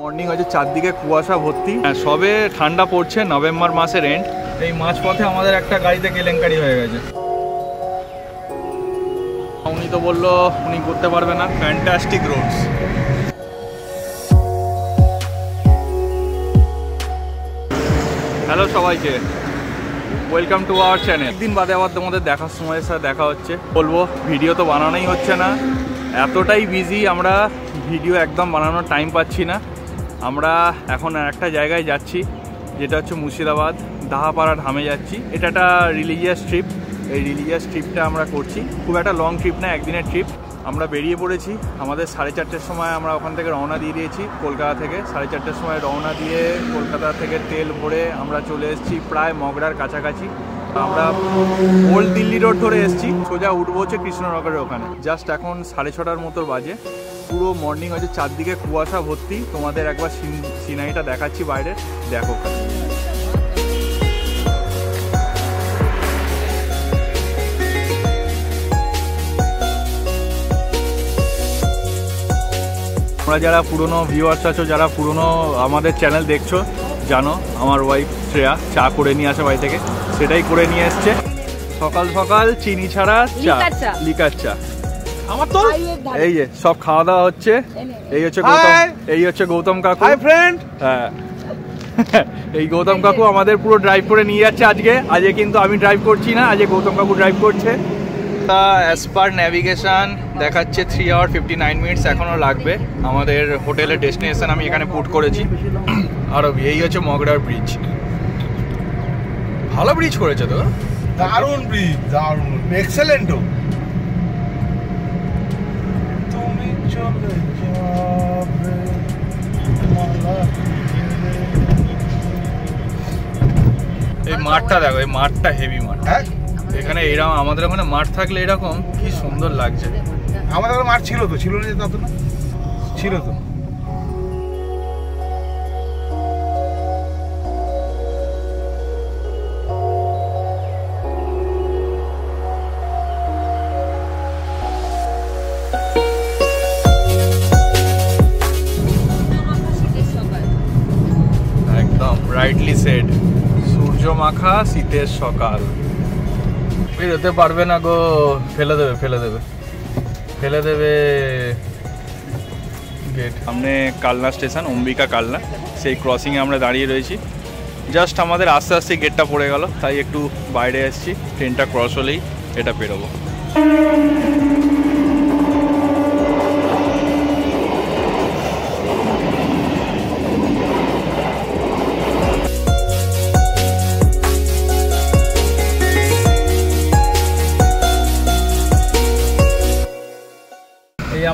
Morning হচ্ছে চারদিকে কুয়াশা ভর্তি, সবে ঠান্ডা পড়ছে, নভেম্বর মাসের এন্ড। এই মাঝপথে আমাদের একটা গাড়িতে কেলেঙ্কারি হয়ে গেছে। উনি তো বললো উনি করতে পারবে না। Fantastic roads. হ্যালো সবাইকে, ওয়েলকাম টু আওয়ার চ্যানেল। একদিন বাদে আবার তোমাদের দেখার সময়ের সাথে দেখা হচ্ছে। বলবো ভিডিও তো বানানোই হচ্ছে না, এতটাই বিজি আমরা, ভিডিও একদম বানানোর টাইম পাচ্ছি না। আমরা এখন একটা জায়গায় যাচ্ছি, যেটা হচ্ছে মুর্শিদাবাদ দাহাপাড়া ধামে যাচ্ছি। এটা একটা রিলিজিয়াস ট্রিপ। এই রিলিজিয়াস ট্রিপটা আমরা করছি, খুব একটা লং ট্রিপ না, একদিনের ট্রিপ। আমরা বেরিয়ে পড়েছি, আমাদের 4:30-র সময় আমরা ওখান থেকে রওনা দিয়ে দিয়েছি কলকাতা থেকে। 4:30-র সময় রওনা দিয়ে কলকাতা থেকে তেল ভরে আমরা চলে এসেছি প্রায় মগরার কাছাকাছি। আমরা ওল্ড দিল্লি রোড ধরে এসেছি, সোজা উঠবো হচ্ছে কৃষ্ণনগরের ওখানে। জাস্ট এখন 6:30 মতো বাজে। পুরো মর্নিং হচ্ছে চারদিকে কুয়াশা ভর্তি। তোমাদের একবার সিনারিটা দেখাচ্ছি বাইরে, দেখো। তোমরা যারা পুরনো ভিউয়ার্স আছো, যারা পুরনো আমাদের চ্যানেল দেখছো, জানো আমার ওয়াইফ শ্রেয়া চা করে নিয়ে আসে বাড়ি থেকে, সেটাই করে নিয়ে এসছে সকাল সকাল, চিনি ছাড়া চা, লিকার চা। আমার তো এই যে সব খাওয়া দাওয়া হচ্ছে। এই হচ্ছে গৌতম কাকু। Hi friend. হ্যাঁ, এই গৌতম কাকু আমাদের পুরো ড্রাইভ করে নিয়ে যাচ্ছে আজকে কিন্তু আমি ড্রাইভ করছি না, আজকে গৌতম কাকু ড্রাইভ করছে। অ্যাজ পার ন্যাভিগেশন দেখাচ্ছে 3 hours 59 minutes এখনও লাগবে আমাদের হোটেলের ডেস্টিনেশন। আমি এখানে পুট করেছি আরবি। এই হচ্ছে মগরার ব্রিজ। ভালো ব্রিজ করেছে তো, দারুণ ব্রিজ, দারুণ, এক্সেলেন্ট। তুমি চলে যাবে এই মাঠটা দেখো, এই মাঠটা হেভি মাঠ। এখানে এরকম আমাদের ওখানে মাঠ থাকলে এরকম কি সুন্দর লাগছে। আমাদের মাঠ ছিল তো, ছিল না তত না, ছিল তো। একদম রাইটলি সেড, সূর্য মাখা শীতের সকাল। বেরোতে পারবে না গো, ফেলে দেবে গেট। সামনে কালনা স্টেশন, অম্বিকা কালনা, সেই ক্রসিংয়ে আমরা দাঁড়িয়ে রয়েছি। জাস্ট আমাদের আস্তে আস্তে গেটটা পড়ে গেল, তাই একটু বাইরে এসেছি। ট্রেনটা ক্রস হলেই এটা পেরোবো।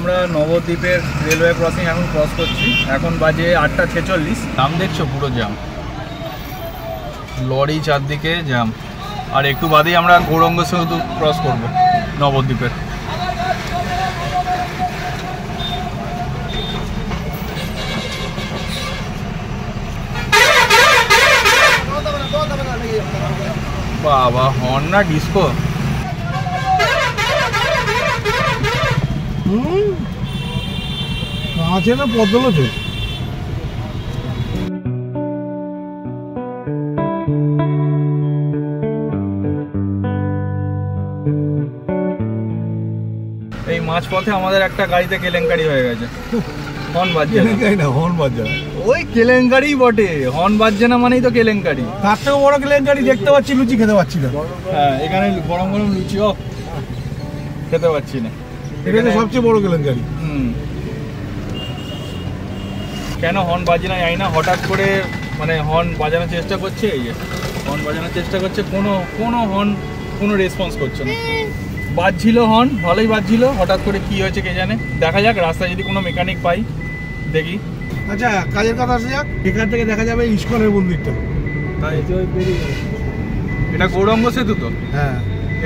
আমরা নবদ্বীপের রেলওয়ে ক্রসিং এখন ক্রস করছি। এখন বাজে 8:46। জাম দেখছো, পুরো জাম, লরি চারদিকে জাম। আর একটু বাদেই আমরা গৌরাঙ্গ সেতু ক্রস করব নবদ্বীপের। বাবা, হর্ন না ডিস্কো। আছে না পদ্মলো তো। এই মাঝপথে আমাদের একটা গাড়িতে কেলেঙ্কারি হয়ে গেছে। হর্ন বাজছে না, হর্ন বাজছে না, ওই কেলেঙ্কারি বটে। হর্ন বাজছে না মানেই তো কেলেঙ্কারি। তার থেকে বড় কেলেঙ্কারি দেখতে পাচ্ছি, লুচি খেতে পাচ্ছি না। হ্যাঁ, এখানে গরম গরম লুচি খেতে পাচ্ছি না, এটা তো সবচেয়ে বড় কেলেঙ্কারি। কেন হর্ন বাজে না জানি না, হঠাৎ করে মানে হর্ন বাজানোর চেষ্টা করছে, এই যে হর্ন বাজানোর চেষ্টা করছে, কোনো হর্ন কোনো রেসপন্স করছে না। বাজছিল হর্ন, ভালোই বাজছিল, হঠাৎ করে কি হয়েছে কে জানে। দেখা যাক, রাস্তায় যদি কোনো মেকানিক পাই দেখি। আচ্ছা, কাজের কথা আসা যাক। এখান থেকে দেখা যাবে ইস্কনের মন্দিরটা। তাই এটা গৌরাঙ্গ সেতু তো। হ্যাঁ,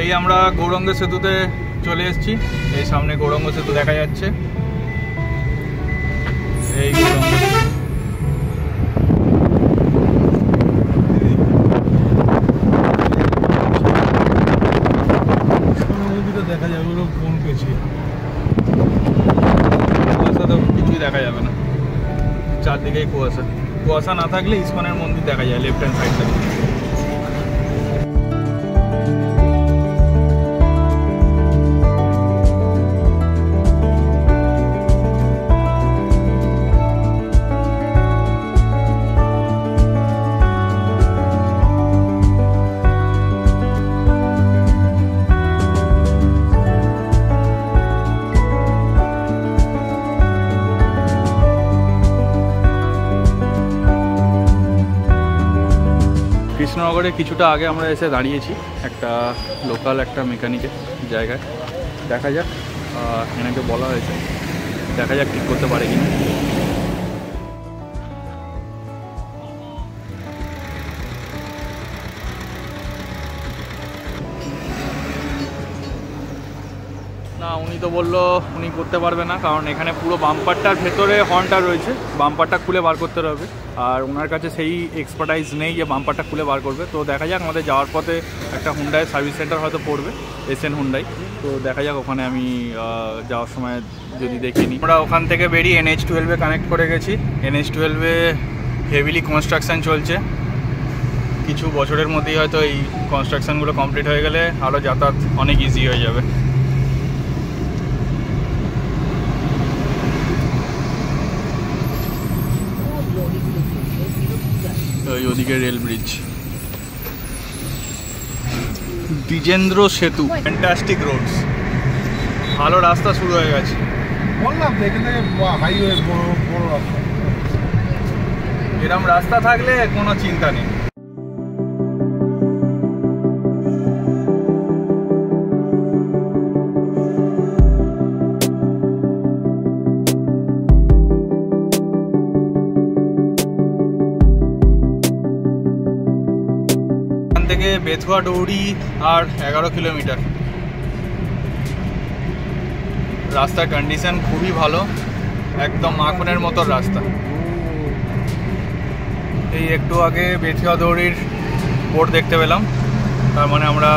এই আমরা গৌরাঙ্গ সেতুতে চলে এসেছি। এই সামনে গৌরাঙ্গ সেতু দেখা যাচ্ছে। এই গৌরাঙ্গ সেতু। দেখা যাবে ওরা কোন পেছিয়ে কিছুই দেখা যাবে না। ওদিকেই কুয়াশা, কুয়াশা না থাকলে ইসকনের মন্দির দেখা যায় লেফট হ্যান্ড সাইড থেকে। কৃষ্ণনগরে কিছুটা আগে আমরা এসে দাঁড়িয়েছি একটা লোকাল একটা মেকানিকের জায়গায়। দেখা যাক, এনাকে বলা হয়েছে, দেখা যাক ঠিক করতে পারে কিনা। না, উনি তো বললো উনি করতে পারবে না, কারণ এখানে পুরো বাম্পারটার ভেতরে হর্নটা রয়েছে, বাম্পারটা খুলে বার করতে হবে, আর ওনার কাছে সেই এক্সপার্টাইজ নেই যে বাম্পারটা খুলে বার করবে। তো দেখা যাক, আমাদের যাওয়ার পথে একটা হুন্ডাই সার্ভিস সেন্টার হয়তো পড়বে, এসএন হুন্ডাই। তো দেখা যাক ওখানে আমি যাওয়ার সময় যদি দেখিনি। আমরা ওখান থেকে বেরিয়ে NH12-এ কানেক্ট করে গেছি। NH12-এ হেভিলি কনস্ট্রাকশান চলছে, কিছু বছরের মধ্যেই হয়তো এই কনস্ট্রাকশানগুলো কমপ্লিট হয়ে গেলে আরও যাতায়াত অনেক ইজি হয়ে যাবে। ওদিকে রেল ব্রিজ, দ্বিজেন্দ্র সেতু, ফ্যান্টাস্টিক রোডস, ভালো রাস্তা শুরু হয়ে গেছে। বললাম এখান থেকে হাইওয়ে বড় রাস্তা, এরকম রাস্তা থাকলে কোনো চিন্তা নেই। থেকে বেথুয়া ডৌড়ি আর 11 কিলোমিটার। রাস্তার কন্ডিশন খুবই ভালো, একদম মাখনের মতো রাস্তা। এই একটু আগে বেথুয়া দৌড়ির বোর্ড দেখতে পেলাম, তার মানে আমরা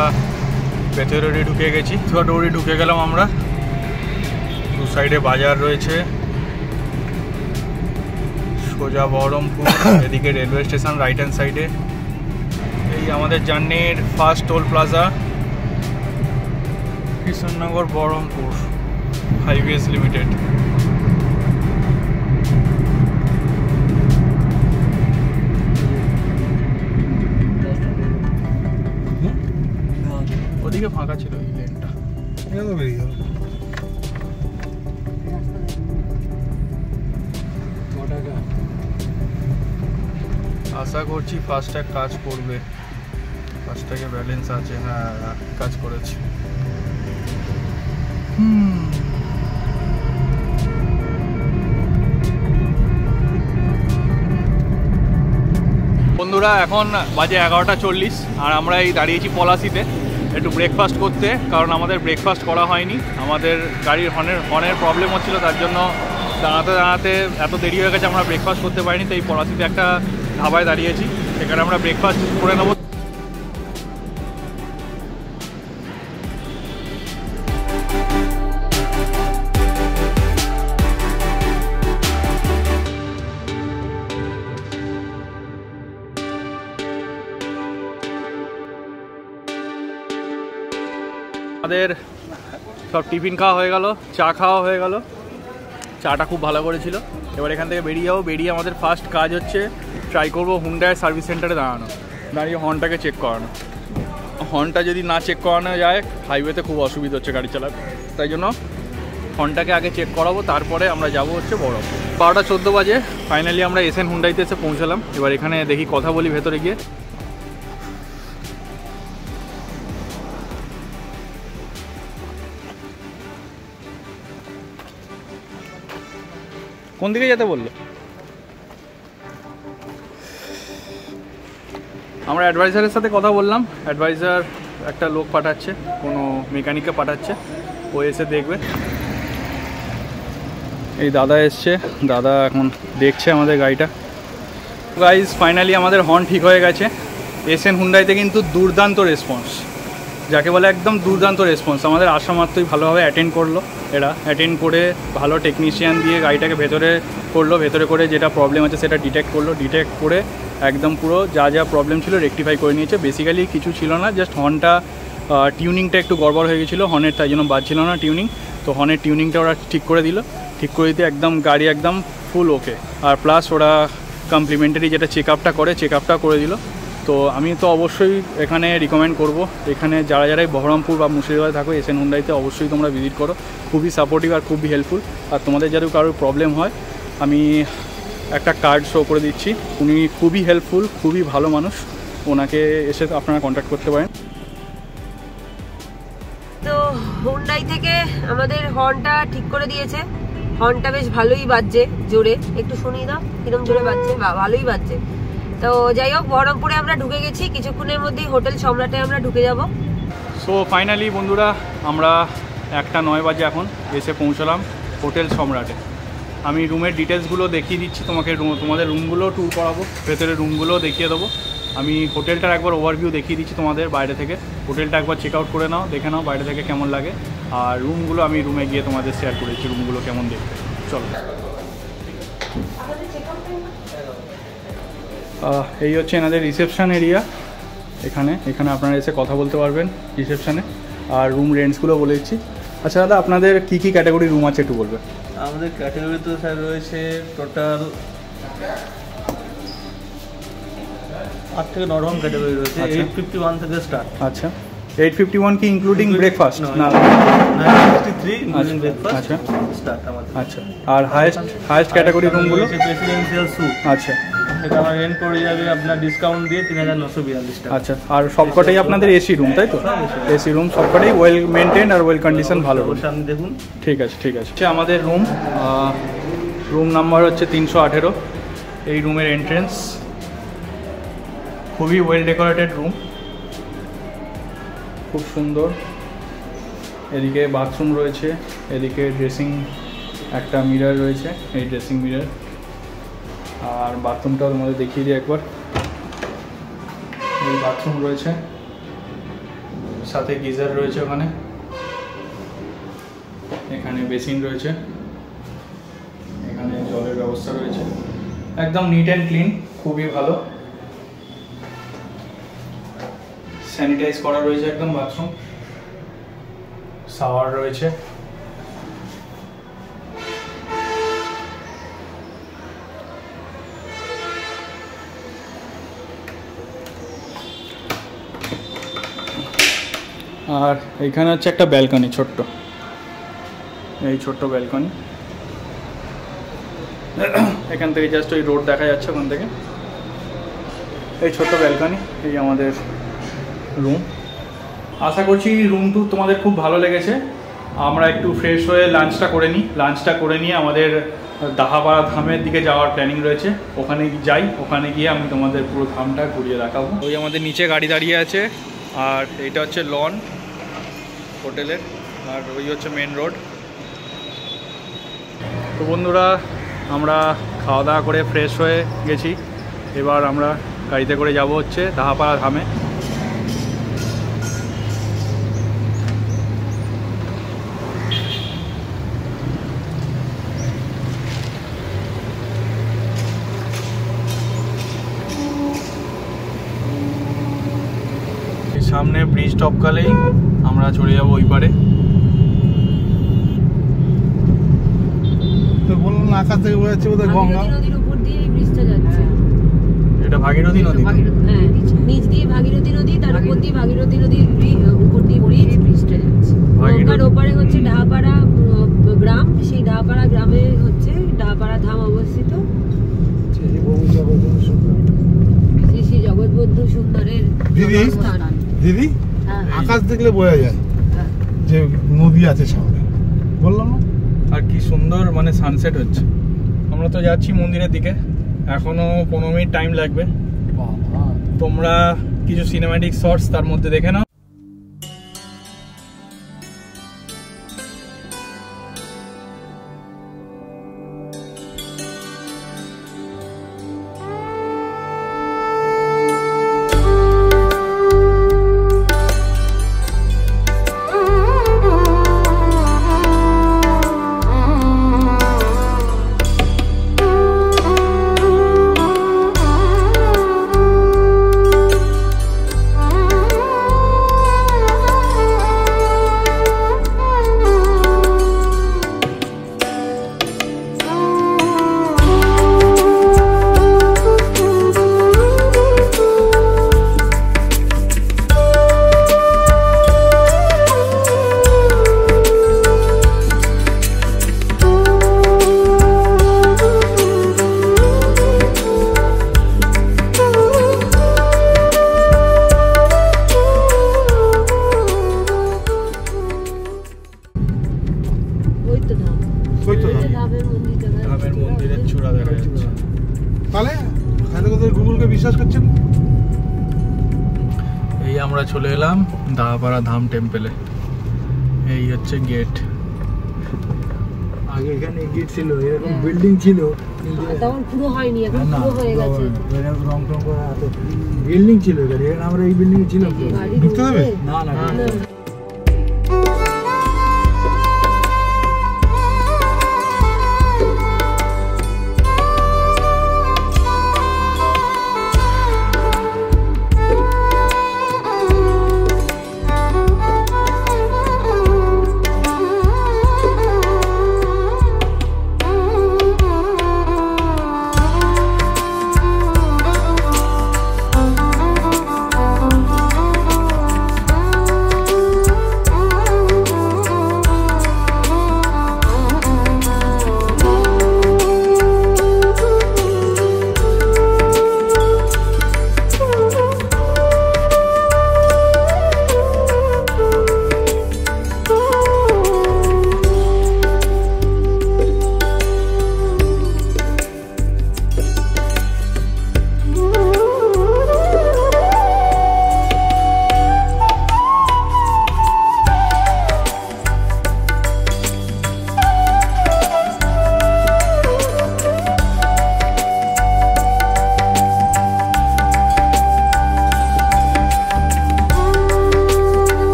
বেথুয়া দৌড়ি ঢুকে গেছি। বেথুয়া দৌড়ি ঢুকে গেলাম আমরা। দু সাইডে বাজার রয়েছে, সোজা বহরমপুর, এদিকে রেলওয়ে স্টেশন রাইট হ্যান্ড সাইডে। এই আমাদের জার্নির first toll plaza, Krishnanagar Baharampur highways limited. ওদিকে ফাঁকা ছিল এই লেনটা, আশা করছি ফাস্ট্যাগ কাজ করবে, ফাস্ট্যাগে ব্যালেন্স আছে। হ্যাঁ, কাজ করেছে। বন্ধুরা, এখন বাজে 11:40 আর আমরা এই দাঁড়িয়েছি পলাশিতে একটু ব্রেকফাস্ট করতে, কারণ আমাদের ব্রেকফাস্ট করা হয়নি। আমাদের গাড়ির হর্নের প্রবলেম হচ্ছিলো, তার জন্য দাঁড়াতে দাঁড়াতে এত দেরি হয়ে গেছে, আমরা ব্রেকফাস্ট করতে পারিনি। তো এই পলাশিতে একটা ধাবায় দাঁড়িয়েছি, সেখানে আমরা ব্রেকফাস্ট করে নেবো। আমাদের সব টিফিন খাওয়া হয়ে গেল, চা খাওয়া হয়ে গেল, চাটা খুব ভালো করেছিল। এবার এখান থেকে বেরিয়ে যাবো। বেরিয়ে আমাদের ফার্স্ট কাজ হচ্ছে ট্রাই করবো হুন্ডাই সার্ভিস সেন্টারে দাঁড়ানো, দাঁড়িয়ে হর্নটাকে চেক করানো। হর্নটা যদি না চেক করানো যায়, হাইওয়েতে খুব অসুবিধা হচ্ছে গাড়ি চালাতে, তাই জন্য হর্নটাকে আগে চেক করাবো, তারপরে আমরা যাবো হচ্ছে বহরমপুর। 12:14 বাজে ফাইনালি আমরা এসএন হুন্ডাইতে এসে পৌঁছালাম। এবার এখানে দেখি কথা বলি ভেতরে গিয়ে। কোন দিকে যেতে বললো? আমরা অ্যাডভাইজারের সাথে কথা বললাম। অ্যাডভাইজার একটা লোক পাঠাচ্ছে, কোনো মেকানিককে পাঠাচ্ছে, ও এসে দেখবে। এই দাদা এসছে, দাদা এখন দেখছে আমাদের গাড়িটা। গাইজ ফাইনালি আমাদের হর্ন ঠিক হয়ে গেছে। এসএন হুন্ডাইতে কিন্তু দুর্দান্ত রেসপন্স, যাকে বলে একদম দুর্দান্ত রেসপন্স। আমাদের আসা মাত্রই ভালোভাবে অ্যাটেন্ড করলো, এরা অ্যাটেন্ড করে ভালো টেকনিশিয়ান দিয়ে গাড়িটাকে ভেতরে করলো, ভেতরে করে যেটা প্রবলেম আছে সেটা ডিটেক্ট করলো, ডিটেক্ট করে একদম পুরো যা যা প্রবলেম ছিল রেকটিফাই করে নিয়েছে। বেসিক্যালি কিছু ছিল না, জাস্ট হর্নটা টিউনিংটা একটু গড়বড় হয়ে গেছিলো হর্নের, তাই জন্য বাজছিল না টিউনিং। তো হর্নের টিউনিংটা ওরা ঠিক করে দিল, ঠিক করে দিতে একদম গাড়ি একদম ফুল ওকে। আর প্লাস ওরা কমপ্লিমেন্টারি যেটা চেক আপটা করে, চেক আপটা করে দিল। তো আমি তো অবশ্যই এখানে রিকমেন্ড করব, এখানে যারা যারাই বহরমপুর বা মুর্শিদাবাদে থাকো এসএন হুন্ডাইতে অবশ্যই তোমরা ভিজিট করো। খুবই সাপোর্টিভ আর খুবই হেল্পফুল। আর তোমাদের যদি কারোর প্রবলেম হয় আমি একটা কার্ড শো করে দিচ্ছি, উনি খুবই হেল্পফুল, খুবই ভালো মানুষ, ওনাকে এসে আপনারা কন্ট্যাক্ট করতে পারেন। তো হুন্ডাই থেকে আমাদের হর্নটা ঠিক করে দিয়েছে, হর্নটা বেশ ভালোই বাজছে, জোরে একটু শুনিয়ে দাও কিরম জোরে বাজছে, ভালোই বাজছে। তো যাই হোক, বহরমপুরে আমরা ঢুকে গেছি, কিছুক্ষণের মধ্যেই হোটেল সম্রাটে আমরা ঢুকে যাব। সো ফাইনালি বন্ধুরা আমরা 1:09 বাজে এখন এসে পৌঁছলাম হোটেল সম্রাটে। আমি রুমের ডিটেলসগুলো দেখিয়ে দিচ্ছি তোমাকে, তোমাদের রুমগুলো ট্যুর করাবো, ভেতরে রুমগুলো দেখিয়ে দেবো। আমি হোটেলটার একবার ওভারভিউ দেখিয়ে দিচ্ছি তোমাদের বাইরে থেকে। হোটেলটা একবার চেক আউট করে নাও, দেখে নাও বাইরে থেকে কেমন লাগে। আর রুমগুলো আমি রুমে গিয়ে তোমাদের শেয়ার করেছি রুমগুলো কেমন দেখতে। চলো, এই হচ্ছে এনাদের রিসেপশন এরিয়া। এখানে আপনারা এসে কথা বলতে পারবেন রিসেপশানে। আর রুম রেন্টসগুলো বলে দিচ্ছি। আচ্ছা দাদা, আপনাদের কী কী ক্যাটাগরি রুম আছে একটু বলবেন? আমাদের ক্যাটাগরি তো স্যার রয়েছে টোটাল 8 থেকে 9 রকম ক্যাটাগরি রয়েছে। 851 থেকে স্টার্ট। আচ্ছা, 851 কি ইনক্লুডিং ব্রেকফাস্ট? না, 963 ইনক্লুডিং ব্রেকফাস্ট। আচ্ছা স্টার্ট আমাদের। আচ্ছা, আর হাইয়েস্ট ক্যাটাগরি রুমগুলো? Presidential suite. আচ্ছা, এটা আমার রেন্ট পড়ে যাবে আপনার ডিসকাউন্ট দিয়ে 3942 টাকা। আচ্ছা, আর সবকটাই আপনাদের এসি রুম তাই তো? এসি রুম সবকটাই well maintain are well condition ভালো। সামনে দেখুন। ঠিক আছে ঠিক আছে। আমাদের রুম নাম্বার হচ্ছে 318। এই রুমের এন্ট্রেন্স খুবই ওয়েল ডেকোরেটেড রুম, খুব সুন্দর। এদিকে বাথরুম রয়েছে, এদিকে ড্রেসিং একটা মিরর রয়েছে, এই ড্রেসিং মিরর। আর বাথরুমটাও তোমাদের দেখিয়ে দিই একবার। এই বাথরুম রয়েছে, সাথে গিজার রয়েছে ওখানে, এখানে বেসিন রয়েছে, এখানে জলের ব্যবস্থা রয়েছে, একদম নিট অ্যান্ড ক্লিন, খুবই ভালো। স্যানিটাইজ করা রয়েছে একদম বাথরুম, শাওয়ার রয়েছে। আর এইখানে হচ্ছে একটা ব্যালকনি, ছোট্ট, এই ছোট্ট ব্যালকনি। এখান থেকে জাস্ট ওই রোড দেখা যাচ্ছে ওখান থেকে। এই ছোট্ট ব্যালকনি, এই আমাদের রুম। আশা করছি রুম টু তোমাদের খুব ভালো লেগেছে। আমরা একটু ফ্রেশ হয়ে লাঞ্চটা করে নিয়ে আমাদের দাহাপাড়া ধামের দিকে যাওয়ার প্ল্যানিং রয়েছে। ওখানে যাই, ওখানে গিয়ে আমি তোমাদের পুরো ধামটা ঘুরিয়ে দেখাবো। ওই আমাদের নিচে গাড়ি দাঁড়িয়ে আছে, আর এইটা হচ্ছে লন হোটেলের, আর ওই হচ্ছে মেন রোড। তো বন্ধুরা আমরা খাওয়া দাওয়া করে ফ্রেশ হয়ে গেছি, এবার আমরা গাড়িতে করে যাব হচ্ছে দাহাপাড়া ধামে। সামনে ব্রিজ টপকালেই আমরা চলে যাব ওই পারে। তো বলুন আকাশ থেকে বোঝা যাচ্ছে বোধহয় গঙ্গা নদীর উপর দিয়ে এই ব্রিজটা যাচ্ছে। এটা ভাগীরথী নদী, হ্যাঁ, নিচ দিয়ে ভাগীরথী নদী, তার উপর দিয়ে ভাগীরথী নদীর উপর দিয়ে ব্রিজটা যাচ্ছে। গঙ্গার ওপারে হচ্ছে ডাহাপাড়া গ্রাম, সেই ডাহাপাড়া গ্রামে হচ্ছে ডাহাপাড়া ধাম অবস্থিত। শ্রী শ্রী জগৎবন্ধু সুন্দরের স্থান। দিদি আকাশ দেখলে বোঝা যায় যে নদী আছে সামনে, বললাম না? আর কি সুন্দর মানে সানসেট হচ্ছে। আমরা তো যাচ্ছি মন্দিরের দিকে, এখনো 15 মিনিট টাইম লাগবে। তোমরা কিছু সিনেম্যাটিক শর্টস তার মধ্যে দেখে নাও। তাহলে গুগলকে বিশ্বাস করছেন? এই আমরা চলে এলাম দাপাড়া ধাম টেম্পলে। এই হচ্ছে গেট। আগে এখানে গেট ছিল, এরকম বিল্ডিং ছিল, তখন পুরো হয়নি, এখন পুরো হয়ে গেছে। রং টং করা এত বিল্ডিং ছিল এখানে। আমরা এই বিল্ডিং এ ছিলাম। ঢুকতে দেবে? না না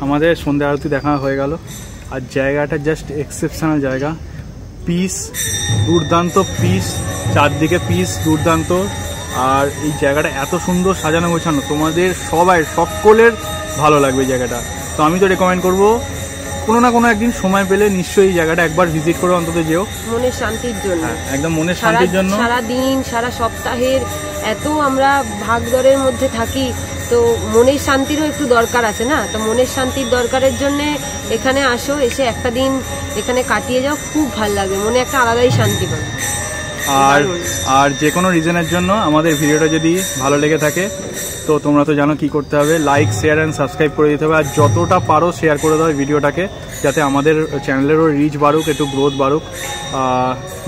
আমাদের সন্ধ্যা আরতি দেখা হয়ে গেল। আর জায়গাটা জাস্ট এক্সেপশনাল জায়গা, পিস দুর্দান্ত, পিস চারদিকে পিস দুর্দান্ত। আর এই জায়গাটা এত সুন্দর সাজানো গোছানো, তোমাদের সকলের ভালো লাগবে এই জায়গাটা। তো আমি তো রেকমেন্ড করব, কোনো না কোনো একদিন সময় পেলে নিশ্চয়ই এই জায়গাটা একবার ভিজিট করে অন্তত যেও, মনের শান্তির জন্য। হ্যাঁ, একদম মনের শান্তির জন্য। সারা দিন সারা সপ্তাহের এত আমরা ভাগদরের মধ্যে থাকি, তো মনের শান্তিরও একটু দরকার আছে না? তো মনের শান্তির দরকারের জন্য এখানে আসো, এসে একটা দিন এখানে কাটিয়ে যাও, খুব ভালো লাগবে, মনে একটা আলাদাই শান্তি পাবে। আর যে কোনো রিজনের জন্য আমাদের ভিডিওটা যদি ভালো লেগে থাকে তো তোমরা তো জানো কি করতে হবে, লাইক শেয়ার অ্যান্ড সাবস্ক্রাইব করে দিতে হবে। আর যতটা পারো শেয়ার করে দাও ভিডিওটাকে, যাতে আমাদের চ্যানেলেরও রিচ বাড়ুক, একটু গ্রোথ বাড়ুক।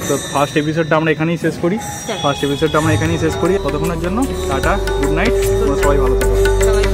তো ফার্স্ট এপিসোডটা আমরা এখানেই শেষ করি। ততক্ষণের জন্য টাটা, গুড নাইট, তোমরা সবাই ভালো থাকো।